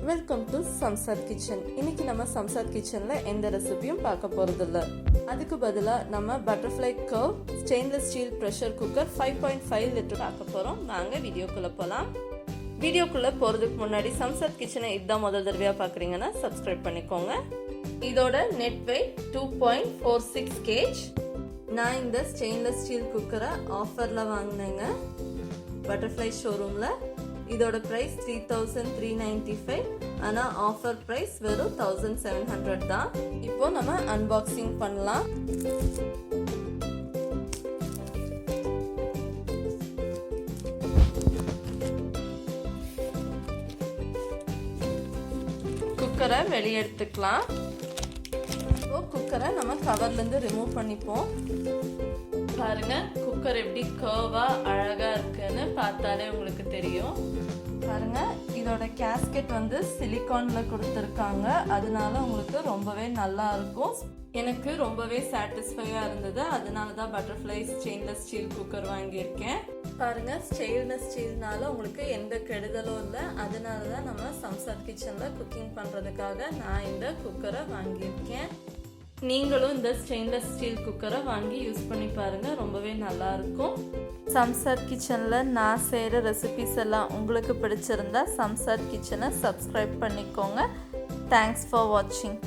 Welcome to Shamshad kitchen. இன்னைக்கு நம்ம சம்சாத் கிச்சனில் எந்த ரெசிபியும் பார்க்க போகிறதில்ல. அதுக்கு பதிலாக நம்ம butterfly curve stainless steel pressure cooker 5.5 litre பார்க்க போகிறோம். நாங்கள் வீடியோக்குள்ளே போகலாம். வீடியோக்குள்ளே போகிறதுக்கு முன்னாடி சம்சாத் கிச்சனை இதுதான் முதல் தடவையாக பார்க்குறீங்கன்னா சப்ஸ்கிரைப் பண்ணிக்கோங்க. இதோட நெட் வெயிட் 2.46 kg. நான் இந்த ஸ்டெயின்லெஸ் ஸ்டீல் குக்கரை ஆஃபரில் வாங்கினேங்க பட்டர்ஃப்ளை ஷோரூமில். இதோட ப்ரைஸ் 3395, ஆனால் ஆஃபர் ப்ரைஸ் வெறும் 1700 தான். இப்போ நம்ம அன்பாக்சிங் பண்ணலாம். குக்கரை வெளியே எடுத்துக்கலாம். இப்போ குக்கரை நம்ம கவர்லேருந்து ரிமூவ் பண்ணிப்போம். பாருங்க குக்கர் எப்படி கர்வா அழகா இருக்குன்னு பார்த்தாலே உங்களுக்கு தெரியும். பாருங்க இதோட கேஸ்கெட் வந்து சிலிகான்ல கொடுத்துருக்காங்க, அதனால உங்களுக்கு ரொம்பவே நல்லா இருக்கும். எனக்கு ரொம்பவே சாட்டிஸ்ஃபையா இருந்தது, அதனால தான் பட்டர்ஃப்ளை ஸ்டெயின்லெஸ் ஸ்டீல் குக்கர் வாங்கியிருக்கேன். பாருங்க ஸ்டெயின்லெஸ் ஸ்டீல்னால உங்களுக்கு எந்த கெடுதலும் இல்லை, அதனால தான் நம்ம சம்சாத் கிச்சன்ல குக்கிங் பண்றதுக்காக நான் இந்த குக்கரை வாங்கியிருக்கேன். நீங்களும் இந்த ஸ்டெயின்லெஸ் ஸ்டீல் குக்கரை வாங்கி யூஸ் பண்ணி பாருங்க, ரொம்பவே நல்லா இருக்கும். சம்சாத் கிச்சனில் நான் செய்கிற ரெசிபிஸ் எல்லாம் உங்களுக்கு பிடிச்சிருந்தா சம்சாத் கிச்சனை சப்ஸ்கிரைப் பண்ணிக்கோங்க. தேங்க்ஸ் ஃபார் வாட்சிங்.